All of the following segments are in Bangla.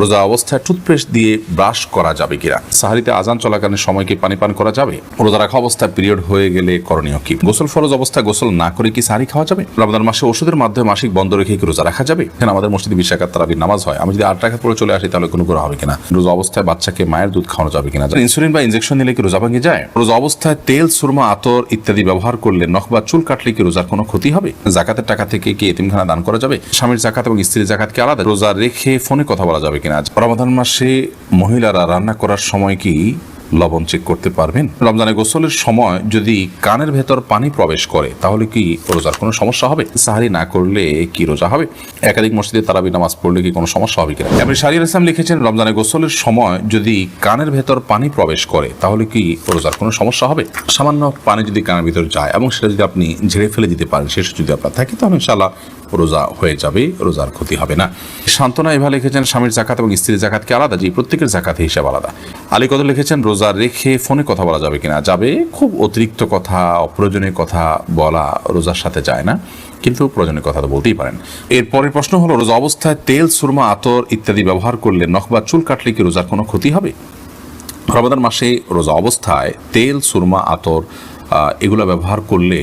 রোজা অবস্থায় টুথপেস্ট দিয়ে ব্রাশ করা যাবে কিনা? সাহারিতে আজান চলাকালীন সময় কি পানি পান করা যাবে? রোজা রাখা অবস্থায় পিরিয়ড হয়ে গেলে করণীয় কি? গোসল ফরজ অবস্থায় গোসল না করে কি সাহারি খাওয়া যাবে? রমজান মাসে ওষুধের মাধ্যমে মাসিক বন্ধ রেখে কি রোজা রাখা যাবে? এখানে আমাদের মসজিদে 20 রাকাত তারাবির নামাজ হয়, আমি যদি 8 রাকাত পড়ে চলে আসি তাহলে কোনো করা হবে কিনা? রোজা অবস্থায় বাচ্চাকে মায়ের দুধ খাওয়ানো যাবে কিনা? ইনসুলিন বা ইনজেকশন নিলে কি রোজা ভেঙে যায়? রোজা অবস্থায় তেল, সুরমা, আতর ইত্যাদি ব্যবহার করলে নখ বা চুল কাটলে কি রোজার কোনো ক্ষতি হবে? জাকাতের টাকা থেকে কি এতিমখানা দান করা যাবে? স্বামীর জাকাত এবং স্ত্রীর জাকাত কি আলাদা? রোজা রেখে ফোনে কথা বলা যাবে কিনা? রমাদান মাসে মহিলারা রান্না করার সময় কি লবণ চেক করতে পারবেন? রমজানে গোসলের সময় যদি কানের ভেতর পানি প্রবেশ করে তাহলে কি রোজার কোনো সমস্যা হবে? সাহারি না করলে কি রোজা হবে? একাধিক মসজিদে তারাবি নামাজ পড়লে কি কোনো সমস্যা হবে কিনা? আপনি শাহরিয়ার ইসলাম লিখেছেন, রমজানে গোসলের সময় যদি কানের ভেতর পানি প্রবেশ করে তাহলে কি রোজার কোনো সমস্যা হবে? সামান্য পানি যদি কানের ভিতর যায় এবং সেটা যদি আপনি ঝেড়ে ফেলে দিতে পারেন, শেষ যদি আপনার থাকে তাহলে ইনশাআল্লাহ রোজা হয়ে যাবে, রোজার ক্ষতি হবে না। শান্তনা এভাবে লিখেছেন, স্বামীর জাকাত এবং স্ত্রীর জাকাত কি আলাদা? জি, প্রত্যেকের জাকাত হিসাব আলাদা। আলী কদর লিখেছেন, রোজা রেখে ফোনে কথা বলা যাবে কিনা? যাবে। খুব অতিরিক্ত কথা, অপ্রয়োজনীয় কথা বলা রোজার সাথে যায় না, কিন্তু প্রয়োজনীয় কথা তো বলতেই পারেন। এর পরের প্রশ্ন হলো, রোজা অবস্থায় তেল, সুরমা, আতর ইত্যাদি ব্যবহার করলে নখ বা চুল কাটলে কি রোজার কোনো ক্ষতি হবে? রমাদান মাসে রোজা অবস্থায় তেল, সুরমা, আতর এগুলো ব্যবহার করলে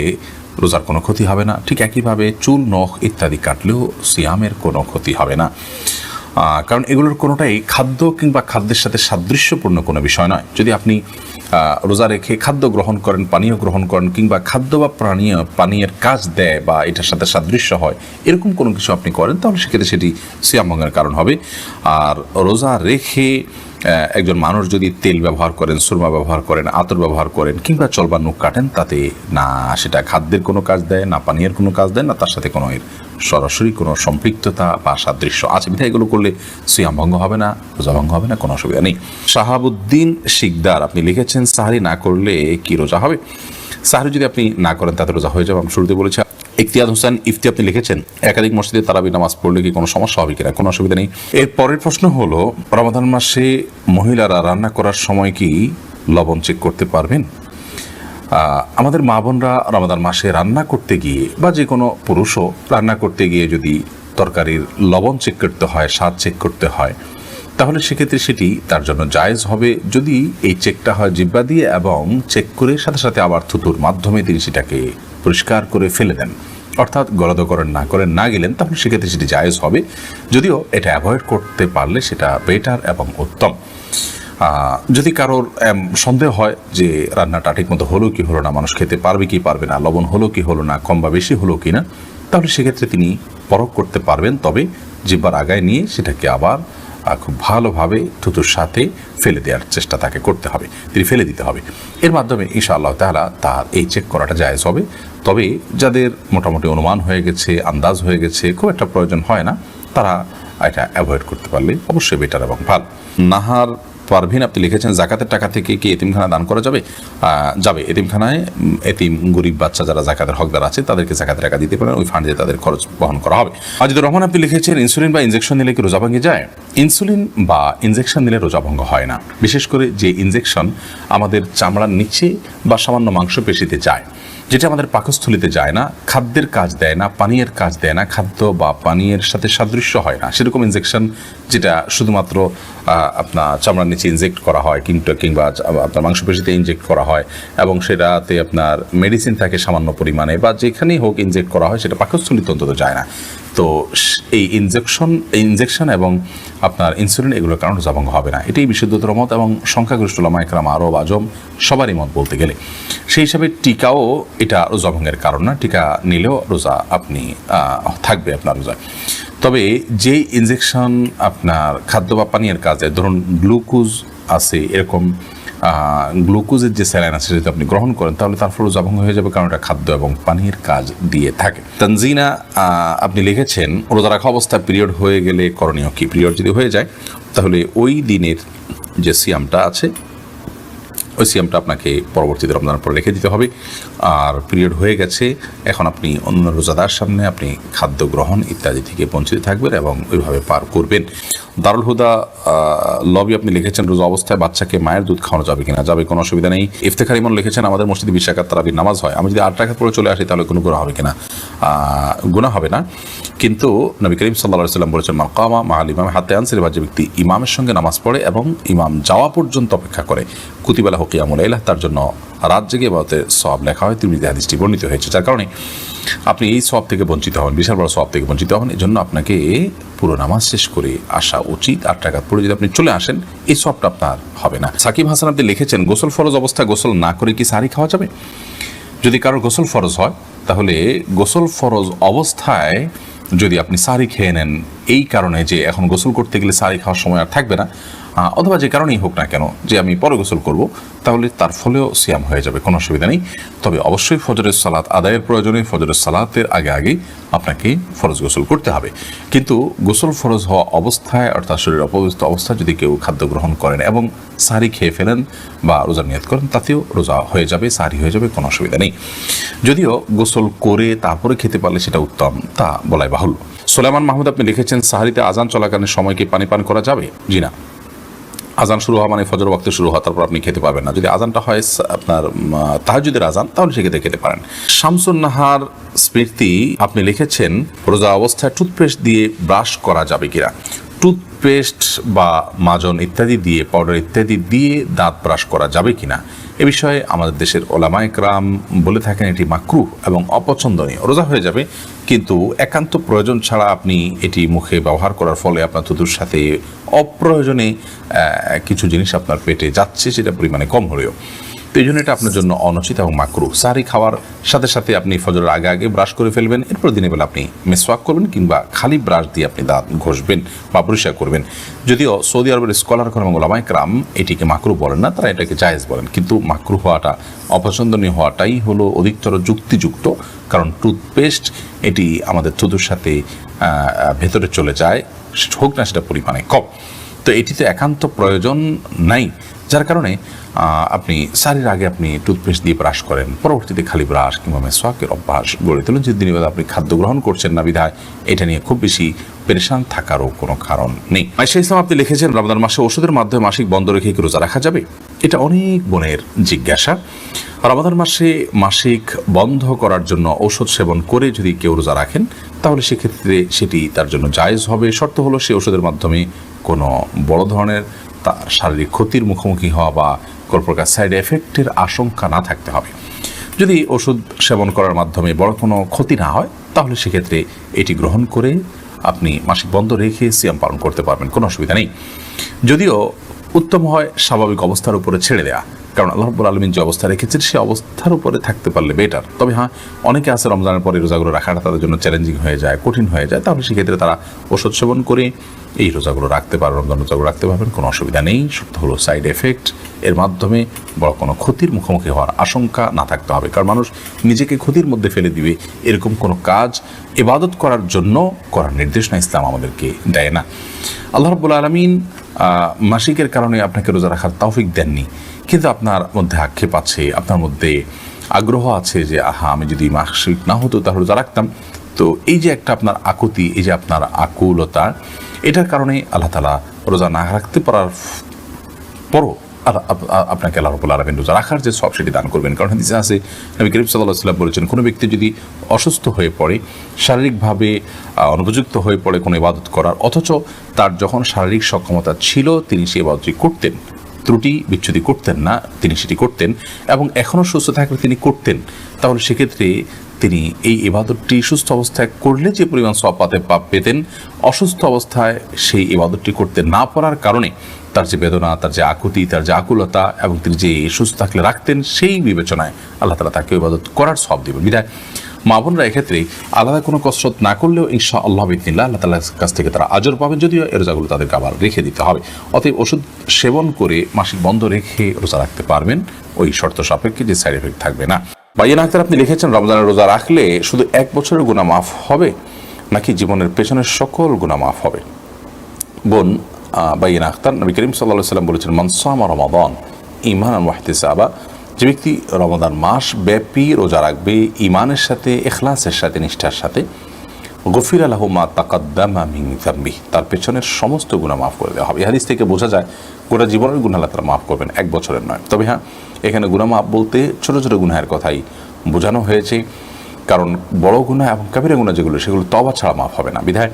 রোজার কোনো ক্ষতি হবে না। ঠিক একইভাবে চুল, নখ ইত্যাদি কাটলেও সিয়ামের কোনো ক্ষতি হবে না, কারণ এগুলোর কোনোটাই খাদ্য কিংবা খাদ্যের সাথে সাদৃশ্যপূর্ণ কোনো বিষয় নয়। যদি আপনি রোজা রেখে খাদ্য গ্রহণ করেন, পানীয় গ্রহণ করেন, কিংবা খাদ্য বা পানীয়ের কাজ দেয় বা এটার সাথে সাদৃশ্য হয় এরকম কোনো কিছু আপনি করেন, তাহলে সেক্ষেত্রে সেটি সিয়াম ভঙ্গের কারণ হবে। আর রোজা রেখে একজন মানুষ যদি তেল ব্যবহার করেন, সুরমা ব্যবহার করেন, আতর ব্যবহার করেন, কিংবা চলবা নখ কাটেন, তাতে না সেটা খাদ্যের কোনো কাজ দেয়, না পানীয়ের কোনো কাজ দেয়, না তার সাথে কোনো এর সরাসরি কোনো সম্পৃক্ততা বা সাদৃশ্য আছে। বিধায় এগুলো করলে সিয়াম ভঙ্গ হবে না, রোজা ভঙ্গ হবে না, কোনো অসুবিধা নেই। শাহাবুদ্দিন শিকদার আপনি লিখেছেন, সাহারি না করলে কি রোজা হবে? সাহারি যদি আপনি না করেন তাতে রোজা হয়ে যাবে, আমি শুরুতে বলেছি। ইফতিয়াদ হোসেন ইফতি আপনি লিখেছেন, একাধিক মসজিদে তারাবি নামাজ পড়লে কি কোনো সমস্যা হবে কিনা? কোনো অসুবিধা নেই। এর পরের প্রশ্ন হলো, রমাদান মাসে মহিলারা রান্না করার সময় কি লবণ চেক করতে পারবেন? আমাদের মা বোনরা রমাদান মাসে রান্না করতে গিয়ে বা যে কোনো পুরুষও রান্না করতে গিয়ে যদি তরকারির লবণ চেক করতে হয়, স্বাদ চেক করতে হয়, তাহলে সেক্ষেত্রে সেটি তার জন্য জায়েজ হবে যদি এই চেকটা হয় জিহ্বা দিয়ে এবং চেক করে সাথে সাথে আবার থুতুর মাধ্যমে তিনি সেটাকে পরিষ্কার করে ফেলে দেন, অর্থাৎ গলাধকরণ না গেলেন, তাহলে সেক্ষেত্রে সেটি জায়েজ হবে। যদিও এটা অ্যাভয়েড করতে পারলে সেটা বেটার এবং উত্তম। যদি কারোর সন্দেহ হয় যে রান্নাটা ঠিক মতো হলো কি হলো না, মানুষ খেতে পারবে কি পারবে না, লবণ হলো কি হলো না, কম বা বেশি হলো কি না, তাহলে সেক্ষেত্রে তিনি পরখ করতে পারবেন। তবে জিহ্বার আগায় নিয়ে সেটাকে আবার খুব ভালোভাবে থুতুর সাথে ফেলে দেওয়ার চেষ্টা তাকে করতে হবে, তিনি ফেলে দিতে হবে। এর মাধ্যমে ইনশাআল্লাহ তাআলা তার এই চেক করাটা জায়েজ হবে। তবে যাদের মোটামুটি অনুমান হয়ে গেছে, আন্দাজ হয়ে গেছে, খুব একটা প্রয়োজন হয় না, তারা এটা অ্যাভয়েড করতে পারলে অবশ্যই বেটার এবং ভালো। নাহার পারভিন আপনি লিখেছেন, জাকাতের টাকা থেকে কি এতিমখানা দান করা যাবে? যাবে। এতিমখানায় এতিম গরিব বাচ্চা যারা জাকাতের হকদার আছে তাদেরকে জাকাতের টাকা দিতে পারেন, ওই ফান্ডে তাদের খরচ বহন করা হবে। আজিদুর রহমান আপনি লিখেছেন, ইনসুলিন বা ইনজেকশন নিলে কি রোজা ভেঙে যায়? ইনসুলিন বা ইনজেকশন নিলে রোজা ভঙ্গ হয় না, বিশেষ করে যে ইনজেকশন আমাদের চামড়ার নিচে বা সামান্য মাংসপেশিতে যায়, যেটা আমাদের পাকস্থলিতে যায় না, খাদ্যের কাজ দেয় না, পানীয়ের কাজ দেয় না, খাদ্য বা পানীয়ের সাথে সাদৃশ্য হয় না, সেরকম ইনজেকশন যেটা শুধুমাত্র আপনার চামড়ার নিচে ইনজেক্ট করা হয় কিংবা আপনার মাংসপেশিতে ইনজেক্ট করা হয় এবং সেটাতে আপনার মেডিসিন থাকে সামান্য পরিমাণে, বা যেখানেই হোক ইনজেক্ট করা হয়, সেটা পাকস্থলিতে অন্তত যায় না। তো এই ইনজেকশন এবং আপনার ইনসুলিন এগুলোর কারণে রোজা ভঙ্গ হবে না, এটাই বিশুদ্ধতর মত এবং সংখ্যাগরিষ্ঠ উলামা ইকরাম, আরব, আজম সবারই মত বলতে গেলে। সেই হিসাবে টিকাও এটা রোজা ভঙ্গের কারণ না, টিকা নিলেও রোজা আপনি থাকবে আপনার রোজা। তবে যে ইনজেকশন আপনার খাদ্য বা পানীয়ের কাজে, ধরুন গ্লুকোজ আছে, এরকম গ্লুকোজের যে স্যালাইন আছে যদি আপনি গ্রহণ করেন তাহলে তার ফলে রোজা ভঙ্গ হয়ে যাবে, কারণ এটা খাদ্য এবং পানীয়ের কাজ দিয়ে থাকে। তানজিনা আপনি লিখেছেন, রোজা রাখা অবস্থায় পিরিয়ড হয়ে গেলে করণীয় কি? পিরিয়ড যদি হয়ে যায় তাহলে ওই দিনের যে সিয়ামটা আছে ওই সিয়ামটা আপনাকে পরবর্তীতে রমজানের পরে রেখে দিতে হবে। আর পিরিয়ড হয়ে গেছে, এখন আপনি অন্য রোজাদার সামনে আপনি খাদ্য গ্রহণ ইত্যাদি থেকে বঞ্চিত থাকবেন এবং ওইভাবে পার করবেন। দারুল হুদা লবি আপনি লিখেছেন, রোজা অবস্থায় বাচ্চাকে মায়ের দুধ খাওয়ানো যাবে কিনা? যাবে, কোনো অসুবিধা নেই। ইফতেখার ইমন লিখেছেন, আমাদের মসজিদে 20 রাকাত তারাবির নামাজ হয়, আমি যদি 8 রাকাত পড়ে চলে আসি তাহলে কোনো গুনাহ হবে কিনা? গুনাহ হবে না, কিন্তু নবী করিম সাল্লাল্লাহু আলাইহি ওয়াসাল্লাম বলেছেন, মান কামা মা'আল ইমাম হাত্তা ইয়ানসিরিফা, যে ব্যক্তি ইমামের সঙ্গে নামাজ পড়ে এবং ইমাম যাওয়া পর্যন্ত অপেক্ষা করে, কুতিবা লাহু কিয়ামুল লাইল, তার জন্য রাত জেগে ইবাদতের সওয়াব লেখা হয়। তিরমিজি হাদিসটি বর্ণিত হয়েছে। যার কারণে আপনি এই সওয়াব থেকে বঞ্চিত হবেন, বিশাল বড় সওয়াব থেকে বঞ্চিত হবেন। এজন্য আপনাকে পুরো নামাজ শেষ করে আসা উচিত। 8 রাকাত পড়ে যদি আপনি চলে আসেন, এই সওয়াবটা আপনার হবে না। সাকিব হাসান আপনি লিখেছেন, গোসল ফরজ অবস্থায় গোসল না করে কি সাহরি খাওয়া যাবে? যদি কারোর গোসল ফরজ হয়, তাহলে গোসল ফরজ অবস্থায় যদি আপনি সাহরি খেয়ে নেন, এই কারণে যে এখন গোসল করতে গেলে সাহরি খাওয়ার সময় আর থাকবে না, অথবা যে কারণেই হোক না কেন যে আমি পরে গোসল করব, তাহলে তার ফলেও সিয়াম হয়ে যাবে, কোনো অসুবিধা নেই। তবে অবশ্যই ফজরের সালাত আদায়ের প্রয়োজনে ফজরের সালাতের আগে আপনাকে ফরজ গোসল করতে হবে। কিন্তু গোসল ফরজ হওয়া অবস্থায়, অর্থাৎ শরীর অপবিত্র অবস্থায় যদি কেউ খাদ্য গ্রহণ করেন এবং সাহরি খেয়ে ফেলেন বা রোজা নিয়ত করেন, তাতেও রোজা হয়ে যাবে, সাহরি হয়ে যাবে, কোনো অসুবিধা নেই। যদিও গোসল করে তারপরে খেতে পারলে সেটা উত্তম, তা বলাই বাহুল্য। সোলাইমান মাহমুদ আপনি লিখেছেন, সাহরিতে আজান চলাকালীন সময় কি পানি পান করা যাবে? জি না। আজান শুরু হওয়া মানে ফজর ওয়াক্তে শুরু হওয়া, তারপর আপনি খেতে পারবেন না। যদি আজানটা হয় আপনার তাহাজ্জুদের আজান, তাহলে সেক্ষেত্রে খেতে পারেন। শামসুন নাহার স্মৃতি আপনি লিখেছেন, রোজা অবস্থায় টুথপেস্ট দিয়ে ব্রাশ করা যাবে কিনা? টুথপেস্ট বা মাজন ইত্যাদি দিয়ে, পাউডার ইত্যাদি দিয়ে দাঁত ব্রাশ করা যাবে কিনা, এ বিষয়ে আমাদের দেশের ওলামায়ে কেরাম বলে থাকেন এটি মাকরুহ এবং অপছন্দনীয়। রোজা হয়ে যাবে, কিন্তু একান্ত প্রয়োজন ছাড়া আপনি এটি মুখে ব্যবহার করার ফলে আপনার থুতুর সাথে অপ্রয়োজনে কিছু জিনিস আপনার পেটে যাচ্ছে, সেটা পরিমাণে কম হলেও, তো এই জন্য এটা আপনার জন্য অনুচিত এবং মাকরুহ। সাহরি খাওয়ার সাথে সাথে আপনি ফজরের আগে ব্রাশ করে ফেলবেন, এরপর দিনের বেলা আপনি মেসওয়াক করবেন কিংবা খালি ব্রাশ দিয়ে আপনি দাঁত ঘষবেন বা পরিষ্কার করবেন। যদিও সৌদি আরবের স্কলারগণ এবং ওলামায়ে কেরাম এটিকে মাকরুহ বলেন না, তারা এটাকে জায়েজ বলেন। কিন্তু মাকরুহ হওয়াটা, অপছন্দনীয় হওয়াটাই হলো অধিকতর যুক্তিযুক্ত, কারণ টুথপেস্ট এটি আমাদের থুতুর সাথে ভেতরে চলে যায়, হোক না সেটা পরিমাণে কম, তো এটিতে একান্ত প্রয়োজন নাই। যার কারণে আপনি সাহরির আগে আপনি টুথপেস্ট দিয়ে ব্রাশ করেন, পরবর্তীতে খালি ব্রাশ কিংবা মেসওয়াকের অভ্যাস গড়ে তোলেন। যে দিনের বেলা আপনি খাদ্য গ্রহণ করছেন না বিধায় এটা নিয়ে খুব বেশি পেরেশান থাকারও কোনো কারণ নেই। আয়েশা ইসলাম আপনি লিখেছেন, রমজান মাসে ওষুধের মাধ্যমে মাসিক বন্ধ রেখে কি রোজা রাখা যাবে? এটা অনেক বোনের জিজ্ঞাসা। রমজান মাসে মাসিক বন্ধ করার জন্য ঔষধ সেবন করে যদি কেউ রোজা রাখেন, তাহলে সেক্ষেত্রে সেটি তার জন্য জায়েজ হবে। শর্ত হলো সে ওষুধের মাধ্যমে কোনো বড় ধরনের তার শারীরিক ক্ষতির মুখোমুখি হওয়া বা কোনো প্রকার সাইড এফেক্টের আশঙ্কা না থাকতে হবে। যদি ওষুধ সেবন করার মাধ্যমে বড় কোনো ক্ষতি না হয়, তাহলে সেক্ষেত্রে এটি গ্রহণ করে আপনি মাসিক বন্ধ রেখে সিয়াম পালন করতে পারবেন, কোনো অসুবিধা নেই। যদিও উত্তম হয় স্বাভাবিক অবস্থার উপরে ছেড়ে দেওয়া, কারণ আল্লাহ রাব্বুল আলামিন যে অবস্থা রেখেছেন সে অবস্থার উপরে থাকতে পারলে বেটার। তবে হ্যাঁ, অনেকে আছে রমজানের পরে রোজাগুলো রাখাটা তাদের জন্য চ্যালেঞ্জিং হয়ে যায়, কঠিন হয়ে যায়, তাহলে সেক্ষেত্রে তারা ওষুধ সেবন করে এই রোজাগুলো রাখতে পারে, রমজান রোজাগুলো রাখতে পারবেন, কোনো অসুবিধা নেই। সত্য হলো সাইড এফেক্ট, এর মাধ্যমে বড় কোনো ক্ষতির মুখোমুখি হওয়ার আশঙ্কা না থাকতে হবে। কারণ মানুষ নিজেকে ক্ষতির মধ্যে ফেলে দিবে এরকম কোনো কাজ ইবাদত করার জন্য করার নির্দেশনা ইসলাম আমাদেরকে দেয় না। আল্লাহ রাব্বুল আলামিন মাসিকের কারণে আপনাকে রোজা রাখার তৌফিক দেননি, কিন্তু আপনার মধ্যে আক্ষেপ আছে, আপনার মধ্যে আগ্রহ আছে যে আমি যদি মাসিক না হতো তাহলে রোজা রাখতাম। তো এই যে একটা আপনার আকুতি, এই যে আপনার আকুলতা, এটার কারণে আল্লাহ তাআলা রোজা না রাখতে পারার পরও আপনাকে আল্লাহ রাব্বুল আলামিন রোজা রাখার যে সওয়াব সেটি দান করবেন। কারণ হাদিসে আছে, নবী করিম সাল্লাল্লাহু আলাইহি ওয়াসাল্লাম বলেছেন, কোনো ব্যক্তি যদি অসুস্থ হয়ে পড়ে, শারীরিকভাবে অনুপযুক্ত হয়ে পড়ে কোনো ইবাদত করার, অথচ তার যখন শারীরিক সক্ষমতা ছিল তিনি সেই ইবাদতটি করতেন, ত্রুটি বিচ্ছুতি করতেন না, তিনি সেটি করতেন এবং এখনও সুস্থ থাকলে তিনি করতেন, তাহলে সেক্ষেত্রে তিনি এই ইবাদতটি সুস্থ অবস্থায় করলে যে পরিমাণ সওয়াব পেতেন, অসুস্থ অবস্থায় সেই ইবাদতটি করতে না পারার কারণে তার যে বেদনা, তার যে আকুতি, তার যে আকুলতা এবং তিনি যে সুস্থ থাকলে রাখতেন, সেই বিবেচনায় আল্লাহ তাআলা তাকে ইবাদত করার সওয়াব দিবেন। বিধায় মা বোনরা এক্ষেত্রে আলাদা কোনো কসরত না করলেও ইনশাআল্লাহ বিইذনিল্লাহ আল্লাহ তাআলার কাছ থেকে তারা আজর পাবেন, যদিও এর রোজাগুলো তাদেরকে আবার রেখে দিতে হবে। অতএব ওষুধ সেবন করে মাসিক বন্ধ রেখে রোজা রাখতে পারবেন, ওই শর্ত সাপেক্ষে যে সাইড এফেক্ট থাকবে না। বাইয়ান আক্তার আপনি লিখেছেন, রমজানের রোজা রাখলে শুধু 1 বছরের গুনাহ মাফ হবে নাকি জীবনের পেছনের সকল গুনাহ মাফ হবে? বোন বাইয়ান আক্তার, নবী করিম সাল্লাল্লাহু আলাইহি ওয়াসাল্লাম বলেছেন, মান সামা রমাদান ঈমানান ওয়া ইহতিসাবা, যে ব্যক্তি রমাদান মাস ব্যাপী রোজা রাখবে ঈমানের সাথে, ইখলাসের সাথে, নিষ্ঠার সাথে, গফিরা লাহু মা তাকাদ্দামা মিন যামবি, তার পেছনের সমস্ত গুনাহ মাফ করে দেওয়া হবে। এই হাদিস থেকে বোঝা যায় গোটা জীবনের গুনাহ আল্লাহ তাআলা মাফ করবেন, 1 বছরের নয়। তবে হ্যাঁ, এখানে গুনাহ মাফ বলতে ছোট ছোট গুনাহের কথাই বোঝানো হয়েছে। কারণ বড় গুনাহ এবং কাবিরা গুনাহ যেগুলো সেগুলো তওবা ছাড়া মাফ হবে না। বিধায়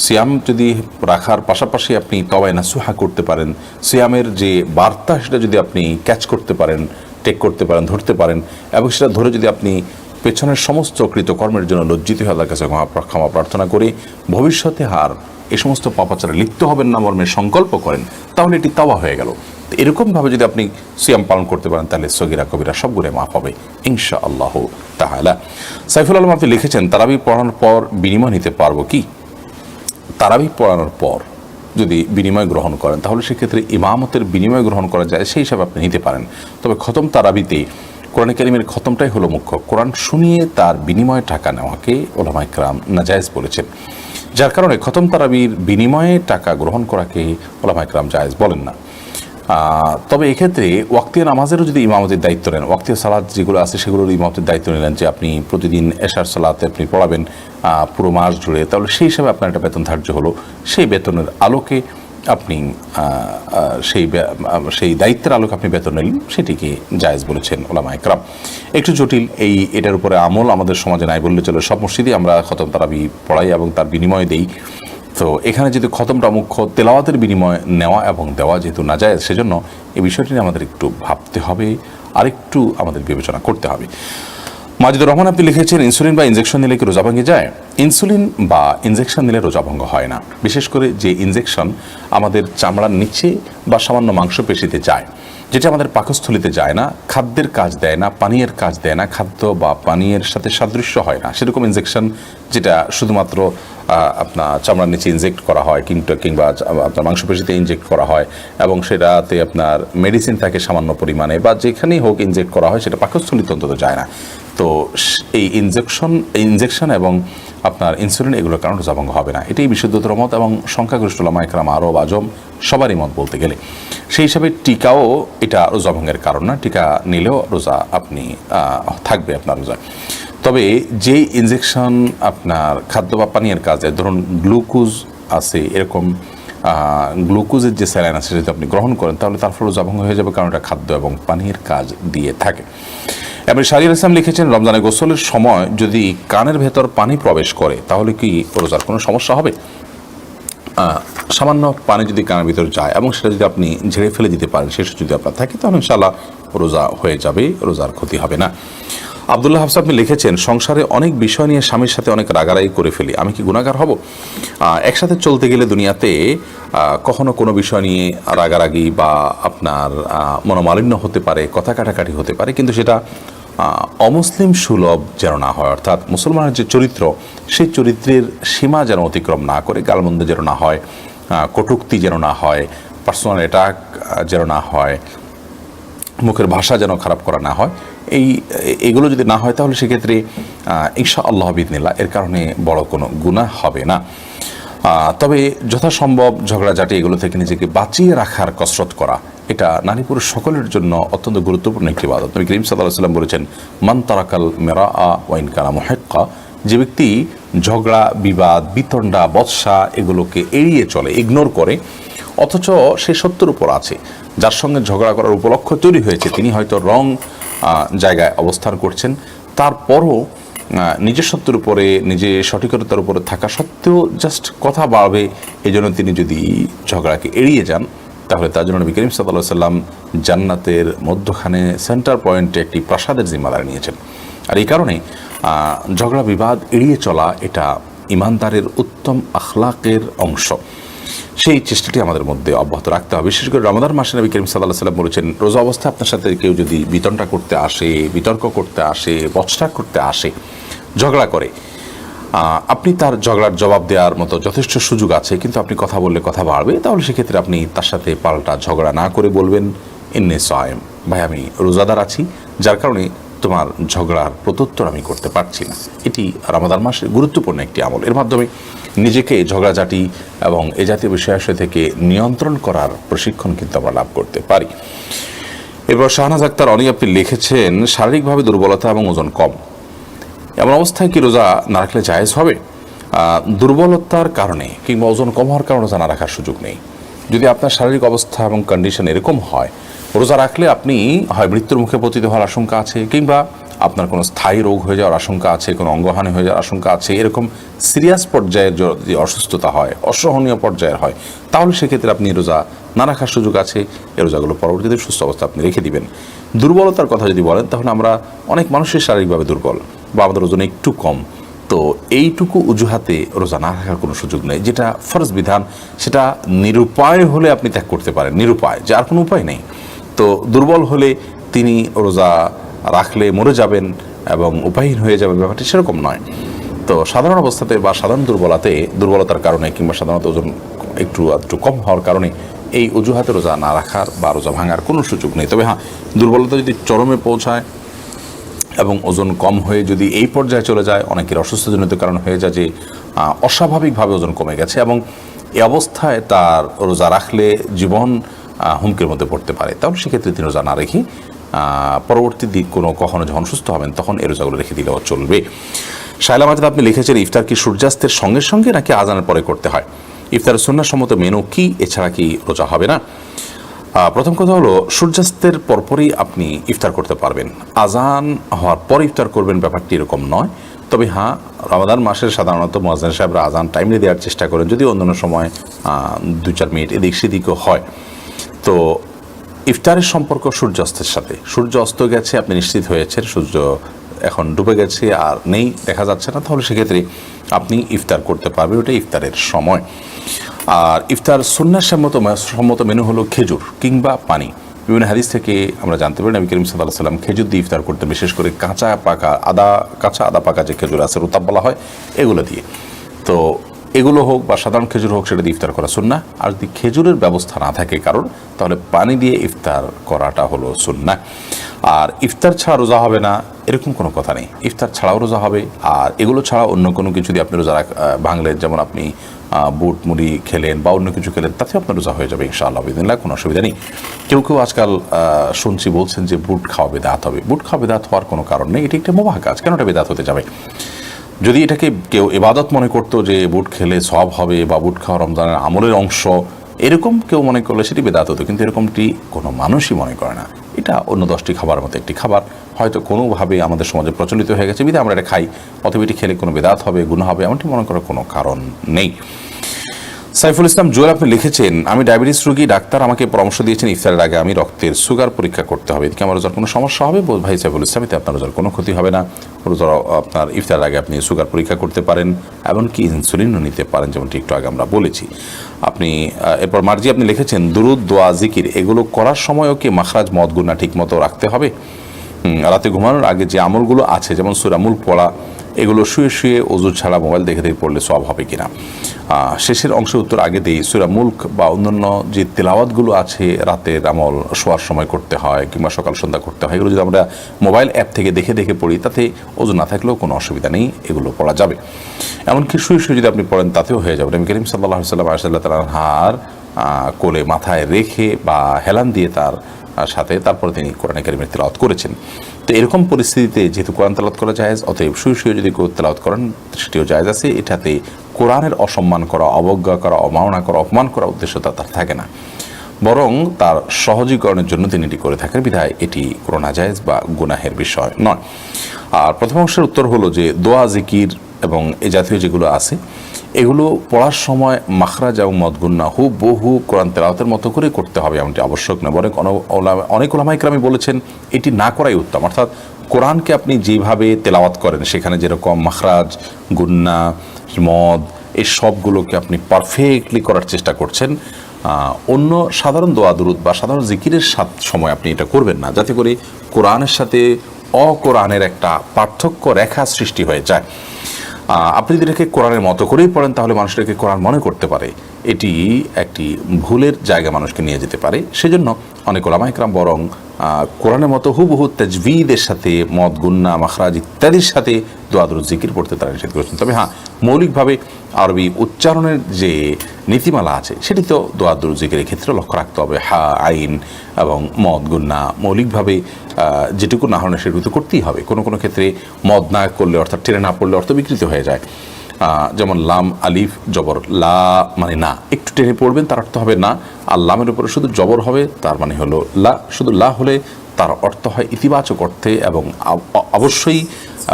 সিয়াম যদি রাখার পাশাপাশি আপনি তওবায়ে নাসুহা করতে পারেন, সিয়ামের যে বার্তা সেটা যদি আপনি ক্যাচ করতে পারেন, টেক করতে পারেন, ধরতে পারেন, এবং সেটা ধরে যদি আপনি পেছনের সমস্ত কৃতকর্মের জন্য লজ্জিত হয়ে আল্লাহর কাছে ক্ষমা প্রার্থনা করে ভবিষ্যতে আর এই সমস্ত পাপাচারে লিপ্ত হবেন না মর্মে সংকল্প করেন, তাহলে এটি তাওবা হয়ে গেল। এরকমভাবে যদি আপনি সিয়াম পালন করতে পারেন তাহলে সগীরা কবিরা সব গুনাহ মাফ হবে ইনশাআল্লাহ তাআলা। সাইফুল আলম আপনি লিখেছেন, তারাবি পড়ানোর পর বিনিময় নিতে পারবো কি? তারাবি পড়ানোর পর যদি বিনিময় গ্রহণ করেন তাহলে সেক্ষেত্রে ইমামতের বিনিময় গ্রহণ করা যায়, সেই হিসাবে আপনি নিতে পারেন। তবে খতম তারাবিতে কোরআন কারীমের খতমটাই হলো মুখ্য। কোরআন শুনিয়ে তার বিনিময়ে টাকা নেওয়াকে উলামায়ে কেরাম নাজায়েজ বলেছেন, যার কারণে খতম তারাবির বিনিময়ে টাকা গ্রহণ করাকে উলামায়ে কেরাম জায়েজ বলেন না। তবে এক্ষেত্রে ওয়াক্তিয়া নামাজেরও যদি ইমামতের দায়িত্ব নেন, ওয়াক্তিয়া সালাত যেগুলো আছে সেগুলোর ইমামতের দায়িত্ব নিলেন, যে আপনি প্রতিদিন এশার সালাতে আপনি পড়াবেন পুরো মাস জুড়ে, তাহলে সেই হিসাবে আপনার একটা বেতন ধার্য হলো। সেই বেতনের আলোকে আপনি সেই দায়িত্বের আলোকে আপনি বেতন নিলেন, সেটিকে জায়েজ বলেছেন উলামায়ে কেরাম। একটু জটিল এটার উপরে আমল আমাদের সমাজে নাই বললে চলে। সব মসজিদে আমরা খতম তারাবি পড়াই এবং তার বিনিময় দেই। তো এখানে যদি খতমটা মুখ্য, তেলাওয়াতের বিনিময় নেওয়া এবং দেওয়া যেহেতু না যায়, সেজন্য এই বিষয়টি নিয়ে আমাদের একটু ভাবতে হবে, আরেকটু আমাদের বিবেচনা করতে হবে। মাজিদুর রহমান আপনি লিখেছেন, ইনসুলিন বা ইনজেকশন নিলে কি রোজা ভেঙে যায়? ইনসুলিন বা ইনজেকশন নিলে রোজা ভঙ্গ হয় না। বিশেষ করে যে ইনজেকশন আমাদের চামড়ার নিচে বা সামান্য মাংসপেশিতে যায়, যেটা আমাদের পাকস্থলিতে যায় না, খাদ্যের কাজ দেয় না, পানীয়ের কাজ দেয় না, খাদ্য বা পানীয়ের সাথে সাদৃশ্য হয় না, সেরকম ইনজেকশন যেটা শুধুমাত্র আপনার চামড়ার নিচে ইনজেক্ট করা হয় কিংবা আপনার মাংসপেশিতে ইনজেক্ট করা হয় এবং সেটাতে আপনার মেডিসিন থাকে সামান্য পরিমাণে, বা যেখানেই হোক ইনজেক্ট করা হয়, সেটা পাকস্থলিতে অন্তত যায় না। তো এই ইনজেকশন এবং আপনার ইনসুলিন এগুলোর কারণে রোজা ভঙ্গ হবে না। এটাই বিশুদ্ধতর মত এবং সংখ্যাগরিষ্ঠ উলামায়ে কেরাম, আরব আজম সবারই মত বলতে গেলে। সেই হিসাবে টিকাও এটা রোজা ভঙ্গের কারণ না। টিকা নিলেও রোজা আপনি থাকবে আপনার রোজা। তবে যে ইনজেকশন আপনার খাদ্য বা পানীয়ের কাজে, ধরুন গ্লুকোজ আছে, এরকম গ্লুকোজের যে স্যালাইন আছে যদি আপনি গ্রহণ করেন তাহলে তার ফলে রোজা ভঙ্গ হয়ে যাবে, কারণ এটা খাদ্য এবং পানীয়ের কাজ দিয়ে থাকে। এবার শাহরিয়ার ইসলাম লিখেছেন, রমজানে গোসলের সময় যদি কানের ভেতর পানি প্রবেশ করে তাহলে কি রোজার কোনো সমস্যা হবে? সামান্য পানি যদি কানের ভিতর যায় এবং সেটা যদি আপনি ঝেড়ে ফেলে দিতে পারেন, সেটা যদি আপনার থাকে, তাহলে ইনশাআল্লাহ রোজা হয়ে যাবে, রোজার ক্ষতি হবে না। আব্দুল্লাহ হাফসা আপনি লিখেছেন, সংসারে অনেক বিষয় নিয়ে স্বামীর সাথে অনেক রাগারাগি করে ফেলি, আমি কি গুনাহগার হব? একসাথে চলতে গেলে দুনিয়াতে কখনো কোনো বিষয় নিয়ে রাগারাগি বা আপনার মনোমালিন্য হতে পারে, কথা কাটাকাটি হতে পারে, কিন্তু সেটা অমুসলিম সুলভ যেন না হয়। অর্থাৎ মুসলমানের যে চরিত্র, সেই চরিত্রের সীমা যেন অতিক্রম না করে, গালমন্দ যেন না হয়, কটূক্তি যেন না হয়, পার্সোনাল অ্যাটাক যেন না হয়, মুখের ভাষা যেন খারাপ করা না হয়। এইগুলো যদি না হয় তাহলে সেক্ষেত্রে ইনশাআল্লাহ বিইذনিল্লাহ এর কারণে বড় কোনো গুনাহ হবে না। তবে যথাসম্ভব ঝগড়াঝাটি এগুলো থেকে নিজেকে বাঁচিয়ে রাখার কসরত করা, এটা নারী পুরুষ সকলের জন্য অত্যন্ত গুরুত্বপূর্ণ একটি ইবাদত। নবী করিম সাল্লাল্লাহু আলাইহি ওয়াসাল্লাম বলেছেন, মান তারাকাল মিরাআ ওয়া ইন কানা মুহিক্কা, যে ব্যক্তি ঝগড়া, বিবাদ, বিতণ্ডা, বৎসা এগুলোকে এড়িয়ে চলে, ইগনোর করে, অথচ সে সত্যের উপর আছে, যার সঙ্গে ঝগড়া করার উপলক্ষ তৈরি হয়েছে, তিনি হয়তো রং জায়গায় অবস্থান করছেন, তারপরও নিজের সত্যের উপরে, নিজের সঠিকতার উপরে থাকা সত্ত্বেও জাস্ট কথা বাড়বে, এই জন্য তিনি যদি ঝগড়াকে এড়িয়ে যান, তাহলে তার জন্য নবী করিম সাল্লাল্লাহু আলাইহি ওয়াসাল্লাম জান্নাতের মধ্যখানে সেন্টার পয়েন্টে একটি প্রাসাদের জিম্মাদারি নিয়েছেন। আর এই কারণে ঝগড়া বিবাদ এড়িয়ে চলা এটা ইমানদারের উত্তম আখলাকের অংশ। সেই চেষ্টাটি আমাদের মধ্যে অব্যাহত রাখতে হবে। বিশেষ করে রমাদান মাসে নবী করিম সাল্লাল্লাহু আলাইহি ওয়াসাল্লাম বলেছেন, রোজা অবস্থায় আপনার সাথে কেউ যদি বিতণ্ডা করতে আসে, বিতর্ক করতে আসে, বচসা করতে আসে, ঝগড়া করে, আপনি তার ঝগড়ার জবাব দেওয়ার মতো যথেষ্ট সুযোগ আছে, কিন্তু আপনি কথা বললে কথা বাড়বে, তাহলে সেক্ষেত্রে আপনি তার সাথে পাল্টা ঝগড়া না করে বলবেন, ইন্নী সায়েম, ভাই আমি রোজাদার আছি, যার কারণে তোমার ঝগড়ার প্রত্যুত্তর আমি করতে পারছি না। এটি রমাদান মাসের গুরুত্বপূর্ণ একটি আমল। এর মাধ্যমে নিজেকে ঝগড়াঝাটি এবং এ জাতীয় বিষয়াশয় থেকে নিয়ন্ত্রণ করার প্রশিক্ষণ কিন্তু আমরা লাভ করতে পারি। এরপর শাহনাজ আক্তার অনি আপনি লিখেছেন, শারীরিকভাবে দুর্বলতা এবং ওজন কম, এমন অবস্থায় কি রোজা না রাখলে জায়েজ হবে? দুর্বলতার কারণে কিংবা ওজন কম হওয়ার কারণে রোজা না রাখার সুযোগ নেই। যদি আপনার শারীরিক অবস্থা এবং কন্ডিশন এরকম হয়, রোজা রাখলে আপনি হয় মৃত্যুর মুখে পতিত হওয়ার আশঙ্কা আছে, কিংবা আপনার কোনো স্থায়ী রোগ হয়ে যাওয়ার আশঙ্কা আছে, কোনো অঙ্গহানি হয়ে যাওয়ার আশঙ্কা আছে, এরকম সিরিয়াস পর্যায়ের যদি অসুস্থতা হয়, অসহনীয় পর্যায়ের হয়, তাহলে সেক্ষেত্রে আপনি রোজা না রাখার সুযোগ আছে। এই রোজাগুলো পরবর্তীতে সুস্থ অবস্থা আপনি রেখে দিবেন। দুর্বলতার কথা যদি বলেন, তাহলে আমরা অনেক মানুষের শারীরিকভাবে দুর্বল বা আমাদের ওজন একটু কম, তো এইটুকু অজুহাতে রোজা না রাখার কোনো সুযোগ নেই। যেটা ফরজ বিধান সেটা নিরুপায় হলে আপনি ত্যাগ করতে পারেন, নিরুপায়, যে আর কোনো উপায় নেই। তো দুর্বল হলে তিনি রোজা রাখলে মরে যাবেন এবং উপায়হীন হয়ে যাবেন, ব্যাপারটি সেরকম নয়। তো সাধারণ অবস্থাতে বা সাধারণ দুর্বলতার কারণে কিংবা সাধারণত ওজন একটু কম হওয়ার কারণে এই অজুহাতে রোজা না রাখার বা রোজা ভাঙার কোনো সুযোগ নেই। তবে হ্যাঁ, দুর্বলতা যদি চরমে পৌঁছায় এবং ওজন কম হয়ে যদি এই পর্যায়ে চলে যায়, অনেকের অসুস্থজনিত কারণ হয়ে যায় যে অস্বাভাবিকভাবে ওজন কমে গেছে, এবং এই অবস্থায় তার রোজা রাখলে জীবন হুমকির মধ্যে পড়তে পারে, তাহলে সেক্ষেত্রে তিনি রোজা না রেখে পরবর্তী দিক কখনো যখন সুস্থ হবেন তখন এই রোজাগুলো রেখে দিলেও চলবে। শায়লা মাজিদ আপনি লিখেছেন, ইফতার কি সূর্যাস্তের সঙ্গে সঙ্গে নাকি আজানের পরে করতে হয়? ইফতারের সুন্নাহ সম্মত মেনু কি? এছাড়া কি রোজা হবে না? প্রথম কথা হলো, সূর্যাস্তের পরপরই আপনি ইফতার করতে পারবেন। আজান হওয়ার পর ইফতার করবেন ব্যাপারটি এরকম নয়। তবে হ্যাঁ, রমাদান মাসের সাধারণত মুয়াজ্জিন সাহেবরা আজান টাইমলি দেওয়ার চেষ্টা করেন, যদি অন্যান্য সময় 2-4 মিনিট এদিক সেদিকও হয়। তো ইফতারের সম্পর্ক সূর্যাস্তের সাথে, সূর্য অস্ত গেছে, আপনি নিশ্চিত হয়েছেন সূর্য এখন ডুবে গেছে আর নেই, দেখা যাচ্ছে না, তাহলে সেক্ষেত্রে আপনি ইফতার করতে পারবেন, ওটা ইফতারের সময়। আর ইফতার সুন্নাহ সম্মত মেনু হলো খেজুর কিংবা পানি। বিভিন্ন হাদিস থেকে আমরা জানতে পারি নবী করিম সাল্লাল্লাহু আলাইহি ওয়াসাল্লাম খেজুর দিয়ে ইফতার করতেন, বিশেষ করে কাঁচা আদা পাকা যে খেজুর আছে, রুতাব বলা হয়, এগুলো দিয়ে। তো এগুলো হোক বা সাধারণ খেজুর হোক, সেটা দিয়ে ইফতার করা সুন্নাহ। আর যদি খেজুরের ব্যবস্থা না থাকে কারণ, তাহলে পানি দিয়ে ইফতার করাটা হলো সুন্নাহ। আর ইফতার ছাড়া রোজা হবে না এরকম কোনো কথা নেই, ইফতার ছাড়াও রোজা হবে। আর এগুলো ছাড়া অন্য কোনো কিছু দিয়ে আপনি রোজা ভাঙলেন, যেমন আপনি বুট মুড়ি খেলেন বা অন্য কিছু খেলেন, তাতে আপনার রোজা হয়ে যাবে ইনশাআল্লাহ বিদিনিল্লাহ, কোনো অসুবিধা নেই। কেউ আজকাল শুনছি বলছেন যে বুট খাওয়া বিদআত হবে। বুট খাওয়া বিদআত হওয়ার কোনো কারণ নেই, এটি একটা মুবাহ কাজ, কেন এটা বিদআত হতে যাবে? যদি এটাকে কেউ ইবাদত মনে করতো যে বুট খেলে সওয়াব হবে বা বুট খাওয়া রমজানের আমলের অংশ, এরকম কেউ মনে করলে সেটি বিদআত হতো, কিন্তু এরকমটি কোনো মানুষই মনে করে না। এটা অন্য 10টি খাবার মতো একটি খাবার, হয়তো কোনোভাবে আমাদের সমাজে প্রচলিত হয়ে গেছে, বিধায় আমরা এটা খাই, অথবা এটি খেলে কোনো বিদআত হবে, গুনাহ হবে, এমনটি মনে করার কোনো কারণ নেই। সাইফুল ইসলাম জুয়েল আপনি লিখেছেন, আমি ডায়াবেটিস রোগী, ডাক্তার আমাকে পরামর্শ দিয়েছেন ইফতারের আগে আমি রক্তের সুগার পরীক্ষা করতে হবে, এদিকে আমার রোজার কোনো সমস্যা হবে? ভাই সাইফুল ইসলাম, এতে আপনার রোজার কোনো ক্ষতি হবে না। রোজার আপনার ইফতারের আগে আপনি সুগার পরীক্ষা করতে পারেন, এমনকি ইনসুলিনও নিতে পারেন, যেমনটি একটু আগে আমরা বলেছি। আপনি এরপর মার্জি আপনি লিখেছেন, দুরুদ, দোয়া, জিকির এগুলো করার সময়ও কি মাখরাজ মদ গুনা ঠিক মতো রাখতে হবে? রাতে ঘুমানোর আগে যে আমলগুলো আছে, যেমন সূরা মুলক পড়া, এগুলো শুয়ে শুয়ে ওযু ছাড়া মোবাইল দেখে পড়লে সওয়াব হবে কিনা? শেষের অংশের উত্তর আগে দিই। সূরা মুলক বা অন্যান্য যে তেলাওয়াতগুলো আছে, রাতের আমল শোয়ার সময় করতে হয় কিংবা সকাল সন্ধ্যা করতে হয়, এগুলো যদি আমরা মোবাইল অ্যাপ থেকে দেখে পড়ি, তাতে ওযু না থাকলেও কোনো অসুবিধা নেই, এগুলো পড়া যাবে। এমনকি শুয়ে শুয়ে যদি আপনি পড়েন তাতেও হয়ে যাবে। নবী করিম সাল্লাল্লাহু আলাইহি ওয়াসাল্লাম আয়েশা রাদিয়াল্লাহু তাআলার কোলে মাথায় রেখে বা হেলান দিয়ে তার সাথে তারপরে তিনি কোরআন কারীমের তেলাওয়াত করেছেন। তো এরকম পরিস্থিতিতে যেহেতু কোরআন তেলাওয়াত করা জায়েজ, অতএব শুয়ে শুয়ে যদি কেউ তেলাওয়াত করেন সেটিও জায়েজ আছে। এটাতে কোরআনের অসম্মান করা, অবজ্ঞা করা, অবমাননা করা, অপমান করা উদ্দেশ্য তার থাকে না, বরং তার সহজীকরণের জন্য তিনি এটি করে থাকেন, বিধায় এটি কোনো নাজায়েজ বা গুনাহের বিষয় নয়। আর প্রথম অংশের উত্তর হলো যে দোয়া, জিকির এবং এ জাতীয় যেগুলো আছে, এগুলো পড়ার সময় মাখরাজ এবং মদগুন্না হুবহু কোরআন তেলাওয়াতের মতো করে করতে হবে, এমনটি আবশ্যক নয়। বরং অনেক উলামায়ে কেরাম বলেছেন এটি না করাই উত্তম। অর্থাৎ কোরআনকে আপনি যেভাবে তেলাওয়াত করেন, সেখানে যেরকম মাখরাজ, গুন্না, মদ, এই সবগুলোকে আপনি পারফেক্টলি করার চেষ্টা করছেন, অন্য সাধারণ দোয়া দুরুদ বা সাধারণ জিকিরের সময় আপনি এটা করবেন না, যাতে করে কোরআনের সাথে অকোরআনের একটা পার্থক্য রেখা সৃষ্টি হয়ে যায়। আপনি যদি এটাকে কোরআনের মতো করেই পড়েন, তাহলে মানুষটাকে কোরআন মনে করতে পারে, এটি একটি ভুলের জায়গা মানুষকে নিয়ে যেতে পারে। সেজন্য অনেক উলামায়ে কেরাম বরং কোরআনের মতো হুবহু তাজবিদের সাথে মদ, গুন্না, মাখরাজ ইত্যাদির সাথে দোয়া দুরুদ জিকির পড়তে তারা নিষেধ করেছেন। তবে হ্যাঁ, মৌলিকভাবে আরবি উচ্চারণের যে নীতিমালা আছে, সেটি তো দোয়া দুরুদ জিকিরের ক্ষেত্রে লক্ষ্য রাখতে হবে। হা, আইন এবং মদ, গুন্না মৌলিকভাবে যেটুকু না হলে সেটুকু তো করতেই হবে। কোনো কোনো ক্ষেত্রে মদ না করলে, অর্থাৎ টেনে না পড়লে অর্থ বিকৃত হয়ে যায়। যেমন লাম আলিফ জবর, লা মানে না, একটু টেনে পড়বেন তার অর্থ হবে না, আর লামের উপরে শুধু জবর হবে তার মানে হলো লা। শুধু লা হলে তার অর্থ হয় ইতিবাচক অর্থে এবং অবশ্যই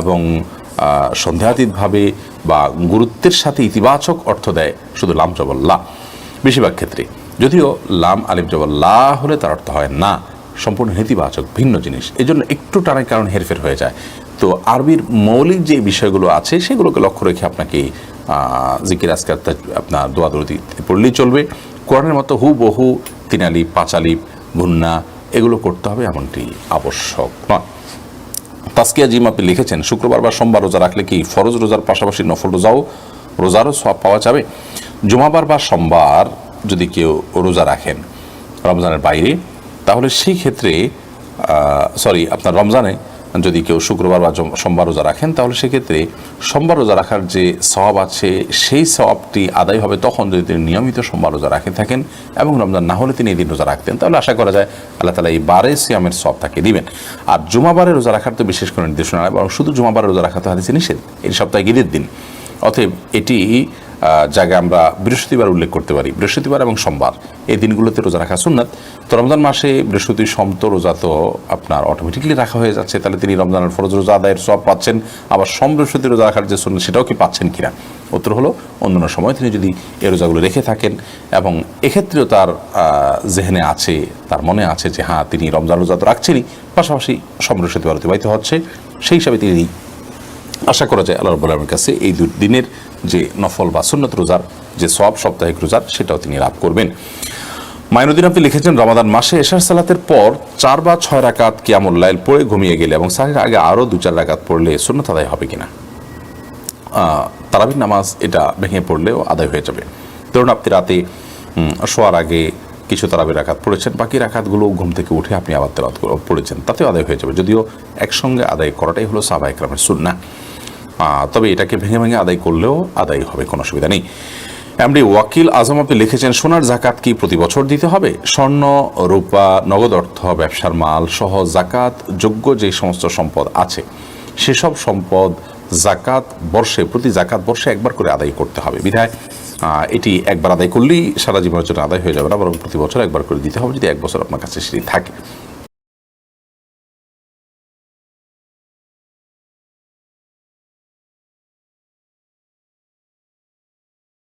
এবং সন্দেহাতীতভাবে বা গুরুত্বের সাথে ইতিবাচক অর্থ দেয় শুধু লাম জবর লা বেশিরভাগ ক্ষেত্রে। যদিও লাম আলিফ জবর লা হলে তার অর্থ হয় না, সম্পূর্ণ নেতিবাচক ভিন্ন জিনিস, এই জন্য একটু টানার কারণ হেরফের হয়ে যায়। তো আরবির মৌলিক যে বিষয়গুলো আছে সেগুলোকে লক্ষ্য রেখে আপনাকে জিকির আজকার আপনার দোয়া দরুদি পড়লেই চলবে। কোরআনের মতো হুবহু 3 আলিফ 5 আলিফ গুন্না এগুলো করতে হবে এমনটি আবশ্যক নয়। তাসকিয়া জিম আপনি লিখেছেন, শুক্রবার বা সোমবার রোজা রাখলে কি ফরজ রোজার পাশাপাশি নফল রোজারও সওয়াব পাওয়া যাবে? জুমাবার বা সোমবার যদি কেউ রোজা রাখেন রমজানের বাইরে, তাহলে সেই ক্ষেত্রে আপনার রমজানে যদি কেউ শুক্রবার বা সোমবার রোজা রাখেন, তাহলে সেক্ষেত্রে সোমবার রোজা রাখার যে সওয়াব আছে সেই সওয়াবটি আদায় হবে তখন যদি তিনি নিয়মিত সোমবার রোজা রাখে থাকেন এবং রমজান না হলে তিনি এই দিন রোজা রাখতেন, তাহলে আশা করা যায় আল্লাহ তাআলা এই বারে সিয়ামের সওয়াব তাকে দিবেন। আর জুমাবারে রোজা রাখার তো বিশেষ কোনো নির্দেশনা নয়, বরং শুধু জুমাবারে রোজা রাখা তো হাদিসে নিষেধ, এই সপ্তাহে ঈদের দিন। অতএব এটি জায়গায় আমরা বৃহস্পতিবার উল্লেখ করতে পারি, বৃহস্পতিবার এবং সোমবার এই দিনগুলোতে রোজা রাখা সুন্নাত। তো রমজান মাসে বৃহস্পতি সোম তো রোজা তো আপনার অটোমেটিকলি রাখা হয়ে যাচ্ছে, তাহলে তিনি রমজানের ফরজ রোজা আদায়ের সওয়াব পাচ্ছেন, আবার সোম বৃহস্পতি রোজা রাখার যে সুন্নাত সেটাও কি পাচ্ছেন কিনা? উত্তর হলো অন্যান্য সময় তিনি যদি এই রোজাগুলো রেখে থাকেন এবং এক্ষেত্রেও তার জেহেনে আছে, তার মনে আছে যে হ্যাঁ তিনি রমজান রোজা তো রাখছেনই, পাশাপাশি সোম বৃহস্পতিবার অতিবাহিত হচ্ছে, সেই হিসাবে তিনি আশা করা যায় আল্লাহ রাব্বুল আলামিনের কাছে এই দিনের যে নফল বা সুন্নত রোজার যে সওয়াব সাপ্তাহিক রোজার সেটাও তিনি লাভ করবেন। মাইনুদ্দিন আপনি লিখেছেন, রমাদান মাসে এশার সালাতের পর 4 বা 6 রাকাত কিয়ামুল লাইল পড়ে ঘুমিয়ে গেলে এবং সাহের আগে আরও 2-4 রাকাত পড়লে সুন্নত আদায় হবে কিনা? তারাবির নামাজ এটা ভেঙে পড়লেও আদায় হয়ে যাবে। ধরুন আপনি রাতে শোয়ার আগে কিছু তারাবির রাকাত পড়েছেন, বাকি রাকাতগুলো ঘুম থেকে উঠে আপনি আবার তেলাওয়াত পড়েছেন, তাতেও আদায় হয়ে যাবে, যদিও একসঙ্গে আদায় করাটাই হলো সাহাবায়ে কেরামের সুন্নাহ। তবে এটাকে ভেঙে ভেঙে আদায় করলেও আদায় হবে, কোনো অসুবিধা নেই। এমডি ওয়াকিল আজম আপনি লিখেছেন, সোনার জাকাত কি প্রতি বছর দিতে হবে? স্বর্ণ, রূপা, নগদ অর্থ, ব্যবসার মাল সহ জাকাত যোগ্য যে সমস্ত সম্পদ আছে সেসব সম্পদ প্রতি জাকাত বর্ষে একবার করে আদায় করতে হবে। বিধায় এটি একবার আদায় করলেই সারা জীবনের জন্য আদায় হয়ে যাবে না, বরং প্রতি বছর একবার করে দিতে হবে যদি 1 বছর আপনার কাছে সেটি থাকে।